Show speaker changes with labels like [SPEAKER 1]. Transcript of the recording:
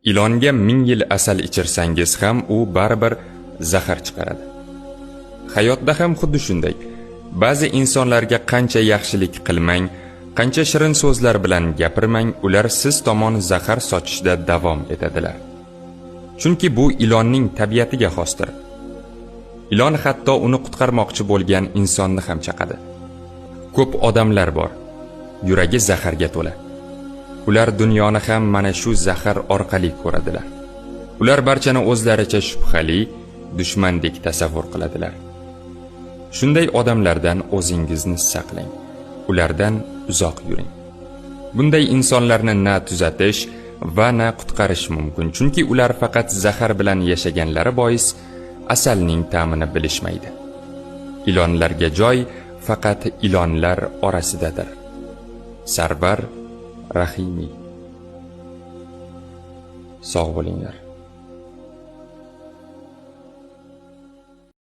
[SPEAKER 1] Ilonga 1000 yil asal ichirsangiz ham u baribir zahar chiqaradi. Hayotda ham xuddi shunday. Ba'zi insonlarga qancha yaxshilik qilmang, qancha shirin so'zlar bilan gapirmang, ular siz tomon zahar sochishda davom etadilar. Chunki bu ilonning tabiatiga xosdir. Ilon hatto uni qutqarmoqchi bo'lgan insonni ham chaqadi. Ko'p odamlar bor, yuragi zaharga to'la. Ular dunyoni ham mana shu zahar orqali ko'radilar. Ular barchani o'zlaricha shubhali, dushmandek tasavvur qiladilar. Shunday odamlardan o'zingizni saqlang. Ulardan uzoq yuring. Bunday insonlarni na tuzatish va na qutqarish mumkin, chunki ular faqat zahar bilan yashaganlari bois asalning ta'mini bilishmaydi. Ilonlarga joy faqat ilonlar orasidadir. Sarvar Rahimiy. Sog' bo'linglar.